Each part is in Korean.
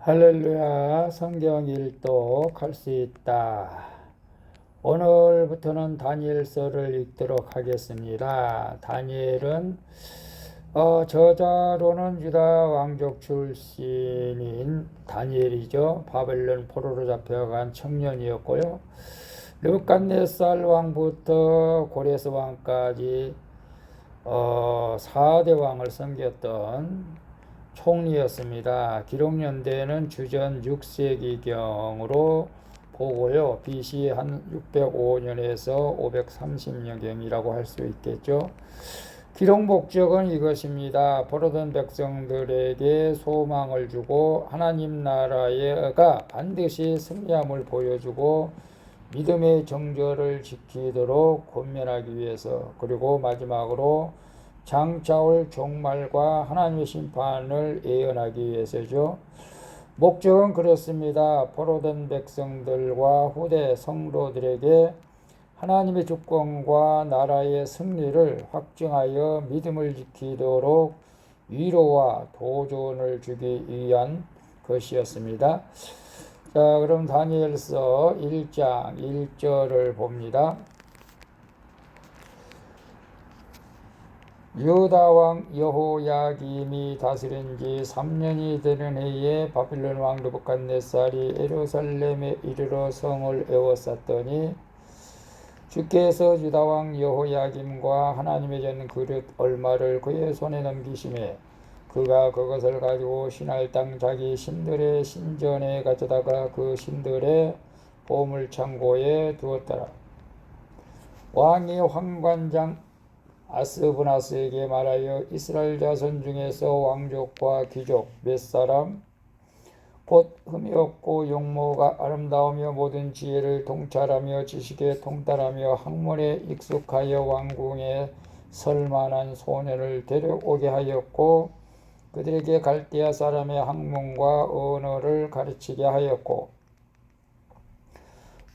할렐루야, 성경 일독 할 수 있다. 오늘부터는 다니엘서를 읽도록 하겠습니다. 다니엘은 저자로는 유다 왕족 출신인 다니엘이죠. 바벨론 포로로 잡혀간 청년이었고요. 느부갓네살 왕부터 고레스 왕까지 4대 왕을 섬겼던 총리였습니다. 기록연대는 주전 6세기경으로 보고요. BC 한 605년에서 530년경이라고 할 수 있겠죠. 기록 목적은 이것입니다. 포로된 백성들에게 소망을 주고 하나님 나라가 반드시 승리함을 보여주고 믿음의 정절을 지키도록 권면하기 위해서, 그리고 마지막으로 장차올 종말과 하나님의 심판을 예언하기 위해서죠. 목적은 그렇습니다. 포로된 백성들과 후대 성도들에게 하나님의 주권과 나라의 승리를 확증하여 믿음을 지키도록 위로와 도전을 주기 위한 것이었습니다. 자, 그럼 다니엘서 1장 1절을 봅니다. 유다 왕 여호야김이 다스린 지 3년이 되는 해에 바빌론 왕 느부갓네살이 예루살렘에 이르러 성을 에워쌌더니 주께서 유다 왕 여호야김과 하나님의 전 그릇 얼마를 그의 손에 넘기심에 그가 그것을 가지고 신할 땅 자기 신들의 신전에 가져다가 그 신들의 보물 창고에 두었더라. 왕이 환관장 아스브나스에게 말하여 이스라엘 자손 중에서 왕족과 귀족 몇 사람 곧 흠이 없고 용모가 아름다우며 모든 지혜를 통찰하며 지식에 통달하며 학문에 익숙하여 왕궁에 설만한 소년을 데려오게 하였고 그들에게 갈대아 사람의 학문과 언어를 가르치게 하였고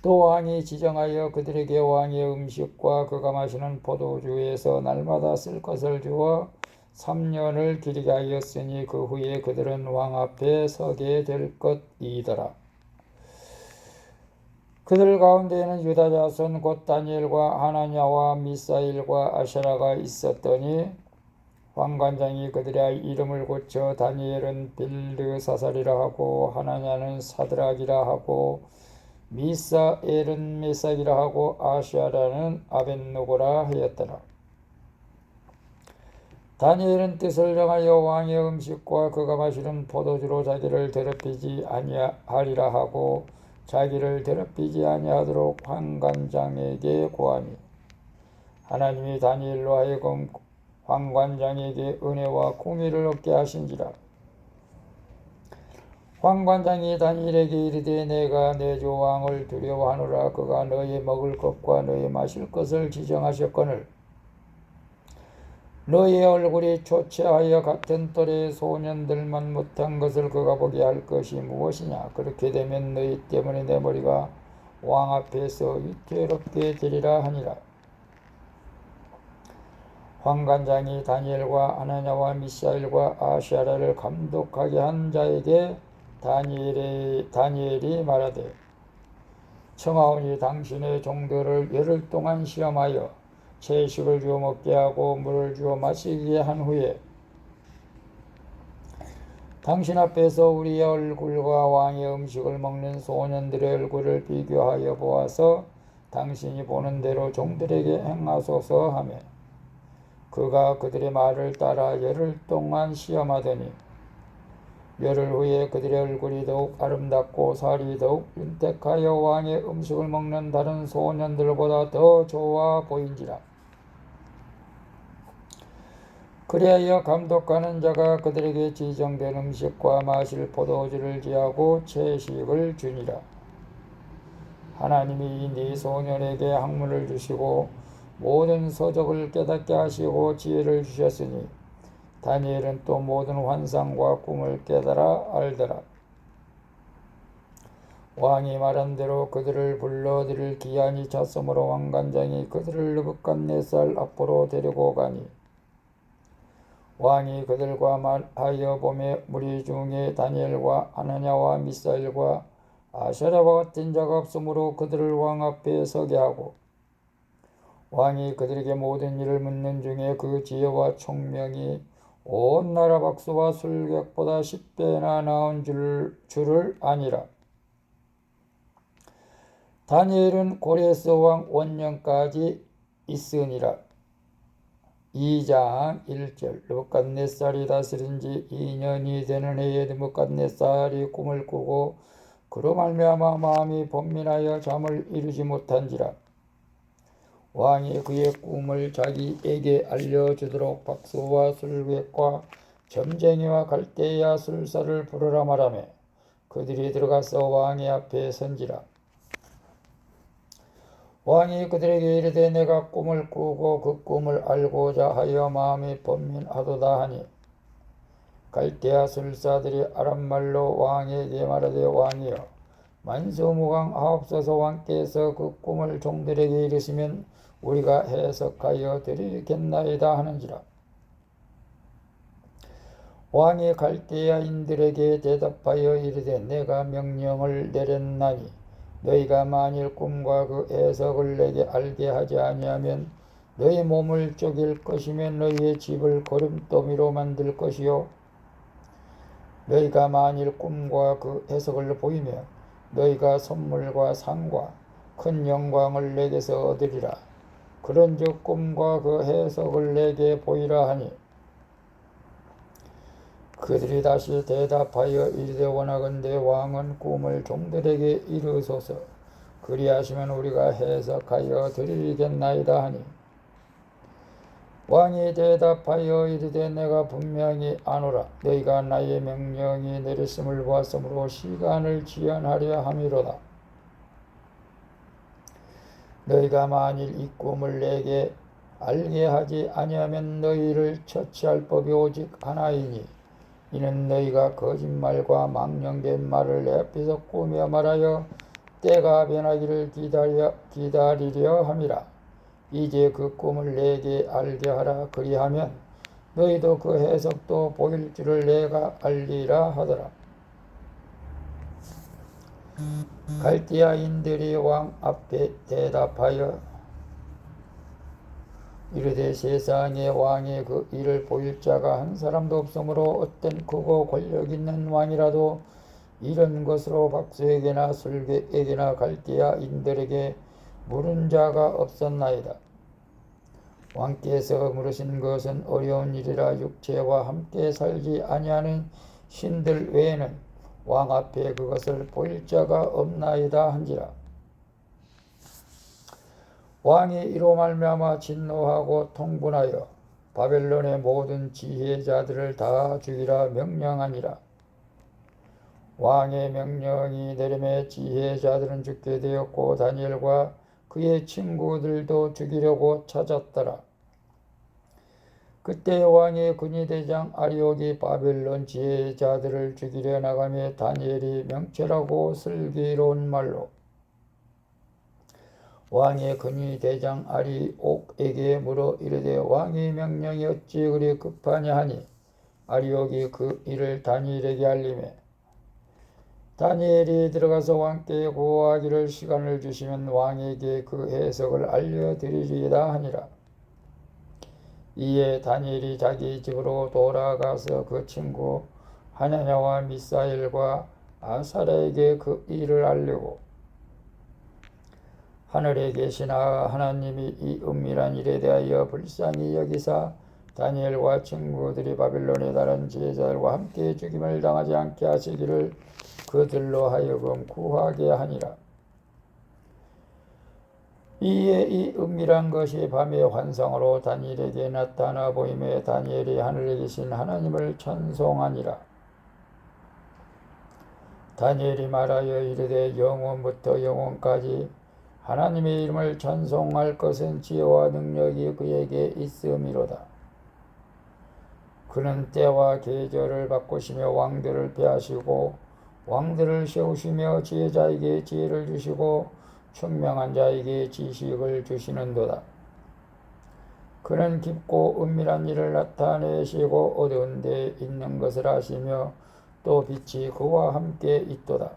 또 왕이 지정하여 그들에게 왕의 음식과 그가 마시는 포도주에서 날마다 쓸 것을 주어 3년을 기리게 하였으니 그 후에 그들은 왕 앞에 서게 될 것이더라. 그들 가운데에는 유다 자손 곧 다니엘과 하나냐와 미사일과 아샤라가 있었더니 왕관장이 그들의 이름을 고쳐 다니엘은 빌드사살이라 하고 하나냐는 사드락이라 하고 미사엘은 메삭이라 하고 아샤라는 아벳노고라 하였더라. 다니엘은 뜻을 정하여 왕의 음식과 그가 마시는 포도주로 자기를 더럽히지 아니하리라 하고 자기를 더럽히지 아니하도록 환관장에게 고하니 하나님이 다니엘로 하여금 환관장에게 은혜와 공의를 얻게 하신지라. 환관장이 다니엘에게 이르되 내가 내 주 왕을 두려워하노라. 그가 너희 먹을 것과 너희 마실 것을 지정하셨거늘 너희의 얼굴이 초췌하여 같은 또래의 소년들만 못한 것을 그가 보게 할 것이 무엇이냐. 그렇게 되면 너희 때문에 내 머리가 왕 앞에서 위태롭게 되리라 하니라. 환관장이 다니엘과 아나냐와 미사일과 아샤라를 감독하게 한 자에게 다니엘이 말하되 청하오니 당신의 종들을 열흘 동안 시험하여 채식을 주어 먹게 하고 물을 주어 마시게 한 후에 당신 앞에서 우리의 얼굴과 왕의 음식을 먹는 소년들의 얼굴을 비교하여 보아서 당신이 보는 대로 종들에게 행하소서 하며 그가 그들의 말을 따라 열흘 동안 시험하더니 열흘 후에 그들의 얼굴이 더욱 아름답고 살이 더욱 윤택하여 왕의 음식을 먹는 다른 소년들보다 더 좋아 보인지라. 그리하여 감독하는 자가 그들에게 지정된 음식과 마실 포도주를 지하고 채식을 주니라. 하나님이 네 소년에게 학문을 주시고 모든 서적을 깨닫게 하시고 지혜를 주셨으니 다니엘은 또 모든 환상과 꿈을 깨달아 알더라. 왕이 말한 대로 그들을 불러 들일 기한이 찼으므로 왕관장이 그들을 느부갓네살 앞으로 데리고 가니 왕이 그들과 말하여 보매 무리 중에 다니엘과 아나냐와 미사엘과 아사랴와 같은 자가 없으므로 그들을 왕 앞에 서게 하고 왕이 그들에게 모든 일을 묻는 중에 그 지혜와 총명이 온 나라 박수와 술객보다 10배나 나은 줄을 아니라. 다니엘은 고레스 왕 원년까지 있으니라. 2장 1절. 느부갓네살이 다스린 지 2년이 되는 해에 느부갓네살이 꿈을 꾸고 그로 말미암아 마음이 번민하여 잠을 이루지 못한지라. 왕이 그의 꿈을 자기에게 알려주도록 박수와 술객과 점쟁이와 갈대아 술사를 부르라 말하며 그들이 들어가서 왕의 앞에 선지라. 왕이 그들에게 이르되 내가 꿈을 꾸고 그 꿈을 알고자 하여 마음이 번민하도다 하니 갈대아 술사들이 아람말로 왕에게 말하되 왕이여 만수무강하옵소서. 왕께서 그 꿈을 종들에게 이르시면 우리가 해석하여 드리겠나이다 하는지라. 왕이 갈대아인들에게 대답하여 이르되 내가 명령을 내렸나니 너희가 만일 꿈과 그 해석을 내게 알게 하지 아니하면 너희 몸을 쪼갤 것이며 너희의 집을 거름더미로 만들 것이요 너희가 만일 꿈과 그 해석을 보이면 너희가 선물과 상과 큰 영광을 내게서 얻으리라. 그런즉 꿈과 그 해석을 내게 보이라 하니 그들이 다시 대답하여 이르되 원하건대 왕은 꿈을 종들에게 이르소서. 그리하시면 우리가 해석하여 드리겠나이다 하니 왕이 대답하여 이르되 내가 분명히 아노라. 너희가 나의 명령이 내렸음을 보았으므로 시간을 지연하려 함이로다. 너희가 만일 이 꿈을 내게 알게 하지 아니하면 너희를 처치할 법이 오직 하나이니 이는 너희가 거짓말과 망령된 말을 내 앞에서 꾸며 말하여 때가 변하기를 기다리려 함이라. 이제 그 꿈을 내게 알게 하라. 그리하면 너희도 그 해석도 보일 줄을 내가 알리라 하더라. 갈대아인들이 왕 앞에 대답하여 이르되 세상에 왕의 그 일을 보일 자가 한 사람도 없으므로 어떤 크고 권력 있는 왕이라도 이런 것으로 박수에게나 술객에게나 갈대아인들에게 물은 자가 없었나이다. 왕께서 물으신 것은 어려운 일이라 육체와 함께 살지 아니하는 신들 외에는 왕 앞에 그것을 보일 자가 없나이다 한지라. 왕이 이로 말미암아 진노하고 통분하여 바벨론의 모든 지혜자들을 다 죽이라 명령하니라. 왕의 명령이 내림에 지혜자들은 죽게 되었고 다니엘과 그의 친구들도 죽이려고 찾았더라. 그때 왕의 군의대장 아리옥이 바벨론 지혜자들을 죽이려 나가며 다니엘이 명철하고 슬기로운 말로 왕의 군의대장 아리옥에게 물어 이르되 왕의 명령이 어찌 그리 급하냐 하니 아리옥이 그 일을 다니엘에게 알리매 다니엘이 들어가서 왕께 구하기를 시간을 주시면 왕에게 그 해석을 알려드리리이다 하니라. 이에 다니엘이 자기 집으로 돌아가서 그 친구 하나냐와 미사엘과 아사랴에게 그 일을 알리고 하늘에 계시나 하나님이 이 은밀한 일에 대하여 불쌍히 여기사 다니엘과 친구들이 바벨론의 다른 지혜자들과 함께 죽임을 당하지 않게 하시기를 그들로 하여금 구하게 하니라. 이에 이 은밀한 것이 밤의 환상으로 다니엘에게 나타나 보이매 다니엘이 하늘에 계신 하나님을 찬송하니라. 다니엘이 말하여 이르되 영원부터 영원까지 하나님의 이름을 찬송할 것은 지혜와 능력이 그에게 있음이로다. 그는 때와 계절을 바꾸시며 왕들을 폐하시고 왕들을 세우시며 지혜자에게 지혜를 주시고 총명한 자에게 지식을 주시는도다. 그는 깊고 은밀한 일을 나타내시고 어두운 데에 있는 것을 아시며 또 빛이 그와 함께 있도다.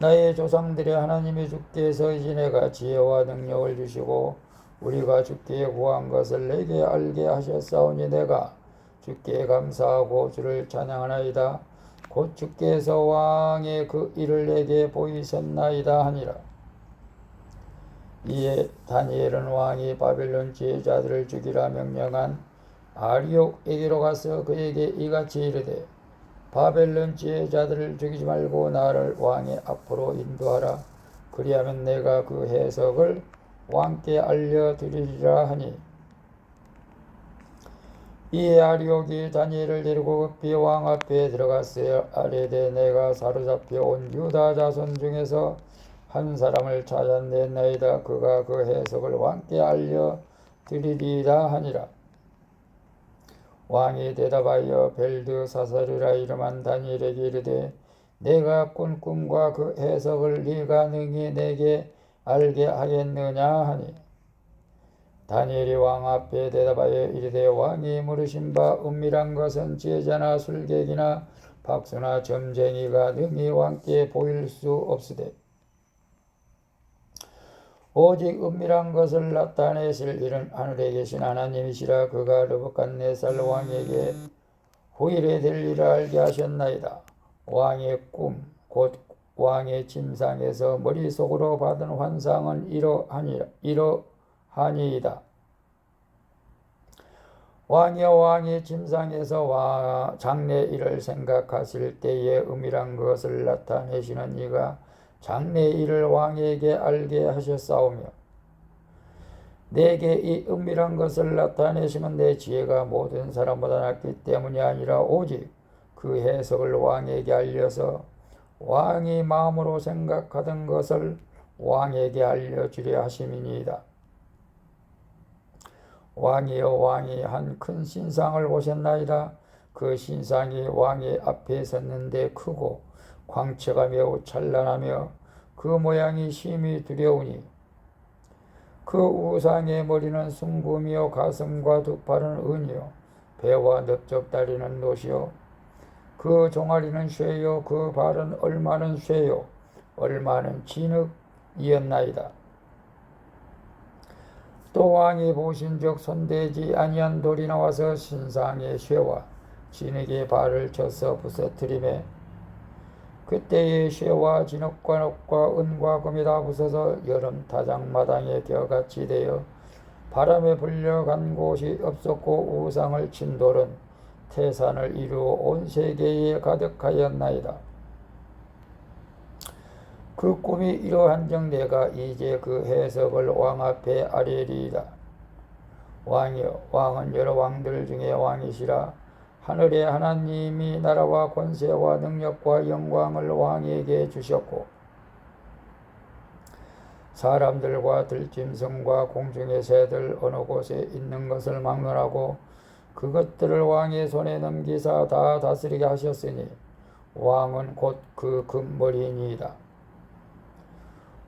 나의 조상들의 하나님이 주께서 지내가 지혜와 능력을 주시고 우리가 주께 구한 것을 내게 알게 하셨사오니 내가 주께 감사하고 주를 찬양하나이다. 곧 주께서 왕의 그 일을 내게 보이셨나이다 하니라. 이에 다니엘은 왕이 바벨론 지혜자들을 죽이라 명령한 아리옥에게로 가서 그에게 이같이 이르되 바벨론 지혜자들을 죽이지 말고 나를 왕의 앞으로 인도하라. 그리하면 내가 그 해석을 왕께 알려드리리라 하니 이에 아리옥이 다니엘을 데리고 급히 왕 앞에 들어갔어요. 아뢰되 내가 사로잡혀 온 유다 자손 중에서 한 사람을 찾아냈나이다. 그가 그 해석을 왕께 알려드리리라 하니라. 왕이 대답하여 벨드사사르라 이름한 다니엘에게 이르되 내가 꾼 꿈과 그 해석을 네가 능히 내게 알게 하겠느냐 하니 다니엘이 왕 앞에 대답하여 이르되 왕이 물으신 바 은밀한 것은 지혜자나 술객이나 박수나 점쟁이가 능히 왕께 보일 수 없으되 오직 은밀한 것을 나타내실 일은 하늘에 계신 하나님이시라. 그가 르브갓네살 왕에게 후일에 될 일을 알게 하셨나이다. 왕의 꿈 곧 왕의 침상에서 머릿속으로 받은 환상은 이러하니이다. 왕이 침상에서 장래 일을 생각하실 때에 은밀한 것을 나타내시는 이가 장래 일을 왕에게 알게 하셨사오며 내게 이 은밀한 것을 나타내시면 내 지혜가 모든 사람보다 낫기 때문이 아니라 오직 그 해석을 왕에게 알려서 왕이 마음으로 생각하던 것을 왕에게 알려주려 하심이니이다. 왕이여 왕이 한 큰 신상을 보셨나이다. 그 신상이 왕의 앞에 섰는데 크고 광채가 매우 찬란하며 그 모양이 심히 두려우니 그 우상의 머리는 순금이요 가슴과 두 팔은 은이요 배와 넓적다리는 놋이요 그 종아리는 쇠요 그 발은 얼마는 쇠요 얼마는 진흙이었나이다. 또 왕이 보신즉 손대지 아니한 돌이 나와서 신상의 쇠와 진흙의 발을 쳐서 부서뜨리매 그때의 쇠와 진흙과 놋과 은과 금이 다 부서서 여름 타작마당에 겨같이 되어 바람에 불려간 곳이 없었고 우상을 친 돌은 태산을 이루어 온 세계에 가득하였나이다. 그 꿈이 이러한즉 내가 이제 그 해석을 왕 앞에 아뢰리이다. 왕이여 왕은 여러 왕들 중에 왕이시라. 하늘의 하나님이 나라와 권세와 능력과 영광을 왕에게 주셨고 사람들과 들짐승과 공중의 새들 어느 곳에 있는 것을 막론하고 그것들을 왕의 손에 넘기사 다 다스리게 하셨으니 왕은 곧 그 금머리이니이다.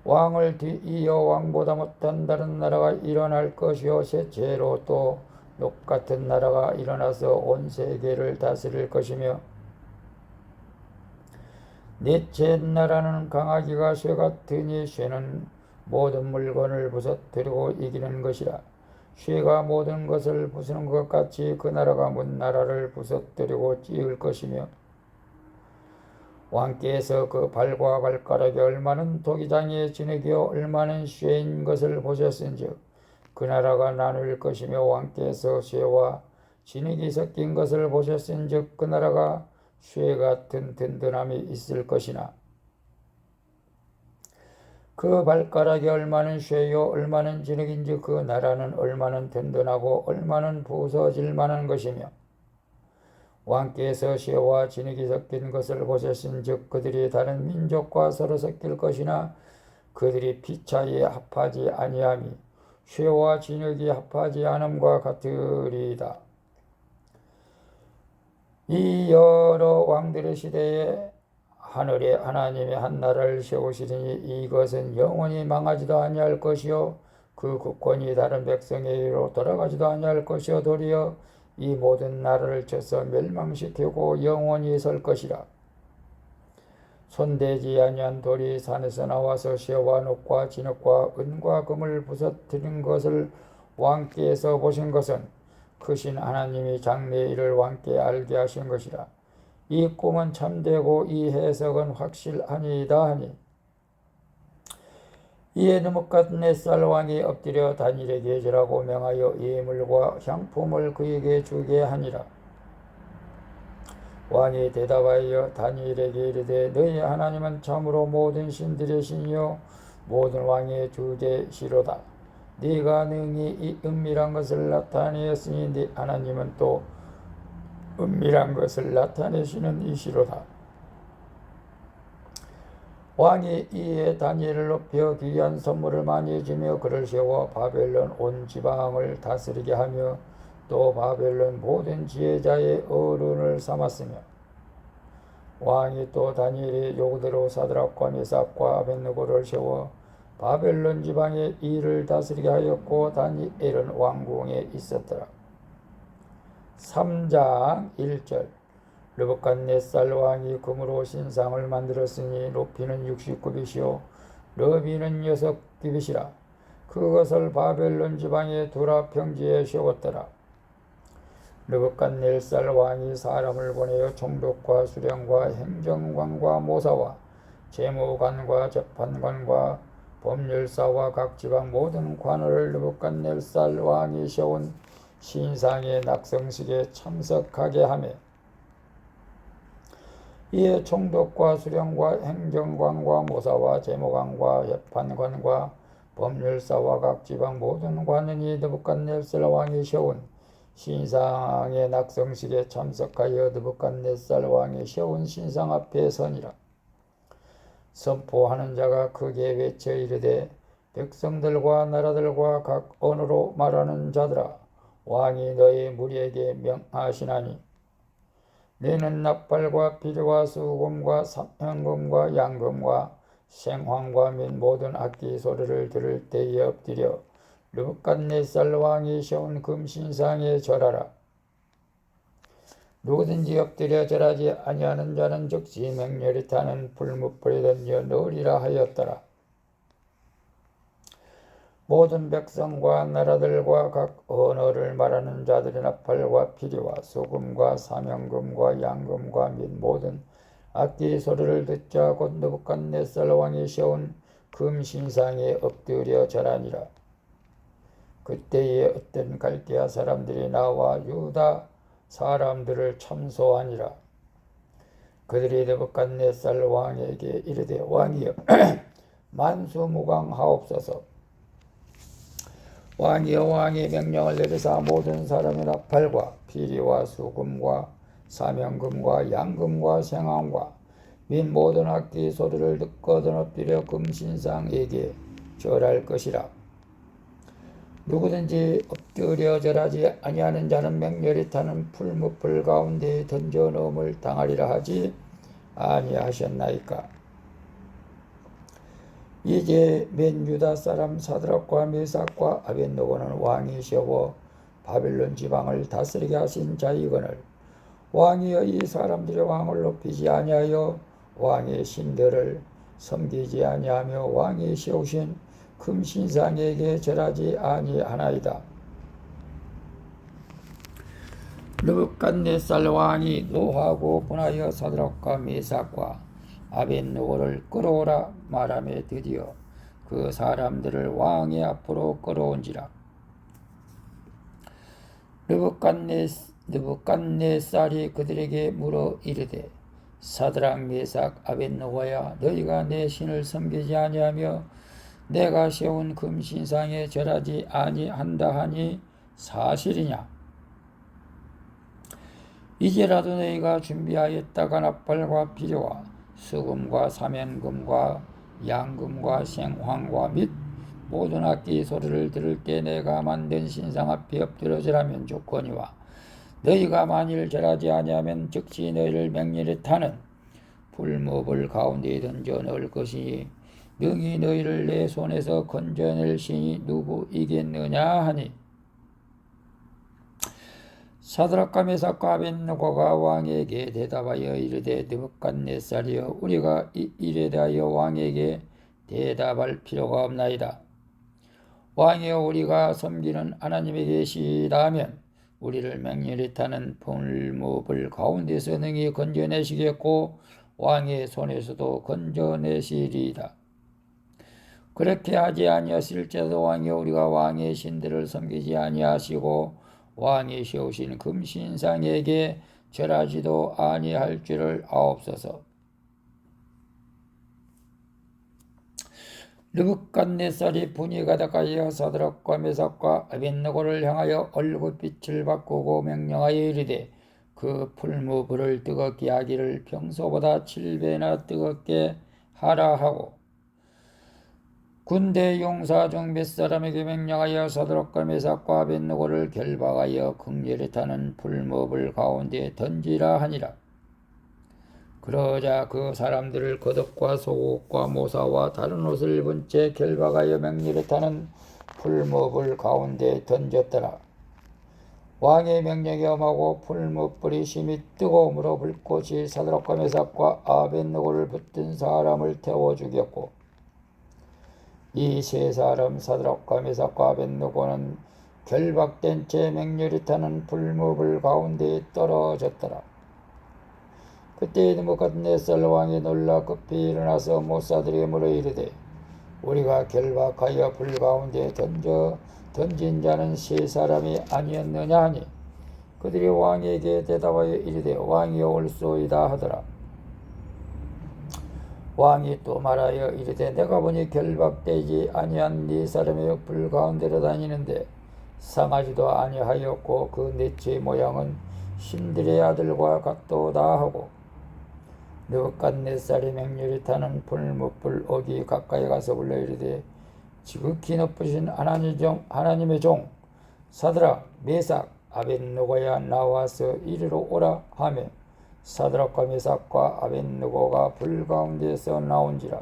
왕을 뒤이어 왕보다 못한 다른 나라가 일어날 것이요 셋째로 또 녹 같은 나라가 일어나서 온 세계를 다스릴 것이며 넷째 나라는 강아지가 쇠 같으니 쇠는 모든 물건을 부서뜨리고 이기는 것이라. 쇠가 모든 것을 부수는 것 같이 그 나라가 문 나라를 부서뜨리고 찌을 것이며 왕께서 그 발과 발가락이 얼마는 도기장의 진흙이요 얼마는 쇠인 것을 보셨은즉 그 나라가 나눌 것이며 왕께서 쇠와 진흙이 섞인 것을 보셨은즉 그 나라가 쇠 같은 든든함이 있을 것이나 그 발가락이 얼마는 쇠요 얼마는 진흙인지 그 나라는 얼마는 든든하고 얼마는 부서질 만한 것이며 왕께서 쇠와 진흙이 섞인 것을 보셨은즉 그들이 다른 민족과 서로 섞일 것이나 그들이 피차에 합하지 아니함이 쇠와 진흙이 합하지 않음과 같으리이다. 이 여러 왕들의 시대에 하늘에 하나님의 한 나라를 세우시리니 이것은 영원히 망하지도 아니할 것이요 그 국권이 다른 백성에게로 돌아가지도 아니할 것이요 도리어 이 모든 나라를 쳐서 멸망시키고 영원히 설 것이라. 손대지 아니한 돌이 산에서 나와서 쇠와 녹과 진흙과 은과 금을 부서뜨린 것을 왕께서 보신 것은 크신 하나님이 장래의 일을 왕께 알게 하신 것이라. 이 꿈은 참되고 이 해석은 확실하니이다 하니, 이에 느부갓네살 왕이 엎드려 다니엘에게 절하고 명하여 예물과 향품을 그에게 주게 하니라. 왕이 대답하여 다니엘에게 이르되 너희 하나님은 참으로 모든 신들의 신이요 모든 왕의 주제시로다. 네가 능히 이 은밀한 것을 나타내었으니 네 하나님은 또 은밀한 것을 나타내시는 이시로다. 왕이 이에 다니엘을 높여 귀한 선물을 많이 주며 그를 세워 바벨론 온 지방을 다스리게 하며 또 바벨론 모든 지혜자의 어른을 삼았으며, 왕이 또 다니엘의 요구대로 사드락과 메삭과 아벳느고를 세워 바벨론 지방의 일을 다스리게 하였고 다니엘은 왕궁에 있었더라. 3장 1절. 느부갓네살 왕이 금으로 신상을 만들었으니 높이는 60규빗이요 너비는 6규빗이라. 그것을 바벨론 지방의 두라 평지에 세웠더라. 느부갓네살 왕이 사람을 보내어 총독과 수령과 행정관과 모사와 재무관과 재판관과 법률사와 각 지방 모든 관원을 느부갓네살 왕이 세운 신상의 낙성식에 참석하게 하며, 이에 총독과 수령과 행정관과 모사와 재무관과 재판관과 법률사와 각 지방 모든 관원이 느부갓네살 왕이 세운 신상의 낙성식에 참석하여 느부갓네살 왕이 세운 신상 앞에 서니라. 선포하는 자가 크게 외쳐 이르되 백성들과 나라들과 각 언어로 말하는 자들아, 왕이 너희 무리에게 명하시나니 너희는 나팔과 피리와 수금과 삼현금과 양금과 생황과 및 모든 악기 소리를 들을 때에 엎드려 느부갓네살 왕이 세운 금신상에 절하라. 누구든지 엎드려 절하지 아니하는 자는 즉시 맹렬히 타는 풀무불에 던져 넣으리라 하였더라. 모든 백성과 나라들과 각 언어를 말하는 자들의 나팔과 피리와 수금과 사명금과 양금과 및 모든 악기 소리를 듣자 곧 느부갓네살 왕이 세운 금신상에 엎드려 절하니라. 그때에 어떤 갈대아 사람들이 나와 유다 사람들을 참소하니라. 그들이 느부갓네살 왕에게 이르되 왕이여 만수무강하옵소서. 왕이여 왕의 명령을 내리사 모든 사람의 나팔과 피리와 수금과 사명금과 양금과 생황과 및 모든 악기 소리를 듣거든 엎드려 금신상에게 절할 것이라. 누구든지 엎드려 절하지 아니하는 자는 맹렬히 타는 풀무불 가운데에 던져 넣음을 당하리라 하지 아니하셨나이까. 이제 맨 유다 사람 사드락과 메삭과 아벳느고는 왕이 세워 바벨론 지방을 다스리게 하신 자이거늘 왕이여 이 사람들의 왕을 높이지 아니하여 왕의 신들을 섬기지 아니하며 왕이 세우신 금신상에게 절하지 아니하나이다. 느부갓네살 왕이 노하고 분하여 사드락과 메삭과 아벳느고를 끌어오라 말하며 드디어 그 사람들을 왕의 앞으로 끌어온지라. 느부갓네살이 그들에게 물어 이르되 사드락 메삭 아벳느고야 너희가 내 신을 섬기지 아니하며 내가 세운 금신상에 절하지 아니한다 하니 사실이냐? 이제라도 너희가 준비하였다가 나팔과 피리와 수금과 사면금과 양금과 생황과 및 모든 악기 소리를 들을 때 내가 만든 신상 앞에 엎드려 절하면 좋거니와 너희가 만일 절하지 아니하면 즉시 너희를 맹렬히 타는 풀무불 가운데에 던져 넣을 것이니 능히 너희를 내 손에서 건져낼 신이 누구이겠느냐 하니 사드락과 메삭과 아벳느고가 왕에게 대답하여 이르되 느부갓네살이여 우리가 이 일에 대하여 왕에게 대답할 필요가 없나이다. 왕이여 우리가 섬기는 하나님이 계시다면 우리를 맹렬히 타는 풀무불 가운데서 능히 건져내시겠고 왕의 손에서도 건져내시리이다. 그렇게 하지 아니하실지라도 왕이여 우리가 왕의 신들을 섬기지 아니하시고 왕이 세우신 금신상에게 절하지도 아니할 줄을 아옵소서. 느부갓네살이 분이 가득하여 사드락과 메삭과 아벳느고를 향하여 얼굴빛을 바꾸고 명령하여 이르되 그 풀무불을 뜨겁게 하기를 평소보다 7배나 뜨겁게 하라 하고 군대 용사 중 몇 사람에게 명령하여 사드락과 메삭과 아벳느고를 결박하여 극렬히 타는 풀무불 가운데 던지라 하니라. 그러자 그 사람들을 겉옷과 속옷과 모사와 다른 옷을 입은 채 결박하여 맹렬히 타는 풀무불 가운데 던졌더라. 왕의 명령이 엄하고 풀무불이 심히 뜨거움으로 불꽃이 사드락과 메삭과 아벳느고를 붙든 사람을 태워 죽였고 이 세 사람 사드락과 메삭과 아벳느고는 결박된 채 맹렬히 타는 풀무불 가운데 떨어졌더라. 그때 느부갓네살 왕이 놀라 급히 일어나서 모사들에게 물어 이르되 우리가 결박하여 불 가운데 던진 자는 세 사람이 아니었느냐 하니 그들이 왕에게 대답하여 이르되 왕이여 올소이다 하더라. 왕이 또 말하여 이르되 내가 보니 결박되지 아니한 네 사람이 불 가운데로 다니는데 상하지도 아니하였고 그 넷의 모양은 신들의 아들과 같도다 하고 느부갓네살이 맹렬히 타는 풀무불 어기 가까이 가서 불러 이르되 지극히 높으신 하나님의 종 사드락 메삭 아벳느고야 나와서 이리로 오라 하며 사드락과 메삭과 아벳느고가 불 가운데서 나온지라.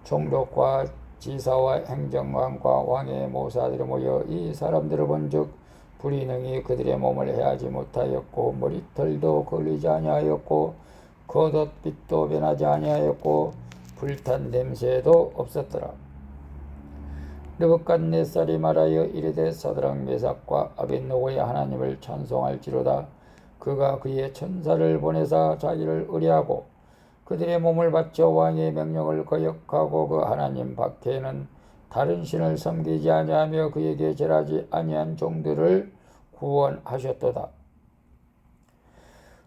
총독과 지사와 행정관과 왕의 모사들이 모여 이 사람들을 본즉 불이 능히 그들의 몸을 해하지 못하였고 머리털도 걸리지 아니하였고 겉옷빛도 변하지 아니하였고 불탄 냄새도 없었더라. 느부갓네살이 말하여 이르되 사드락 메삭과 아벳느고의 하나님을 찬송할지로다. 그가 그의 천사를 보내사 자기를 의뢰하고 그들의 몸을 바쳐 왕의 명령을 거역하고 그 하나님 밖에는 다른 신을 섬기지 아니하며 그에게 절하지 아니한 종들을 구원하셨도다.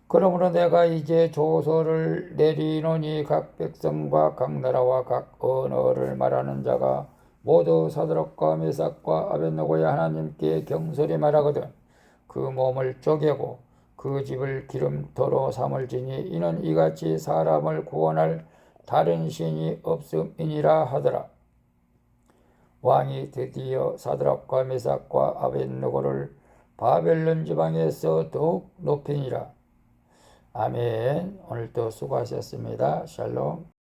그러므로 내가 이제 조서를 내리노니 각 백성과 각 나라와 각 언어를 말하는 자가 모두 사드락과 메삭과 아벳느고의 하나님께 경솔히 말하거든 그 몸을 쪼개고 그 집을 기름터로 삼을지니 이는 이같이 사람을 구원할 다른 신이 없음이니라 하더라. 왕이 드디어 사드락과 메삭과 아벳느고를 바벨론 지방에서 더욱 높이니라. 아멘. 오늘도 수고하셨습니다. 샬롬.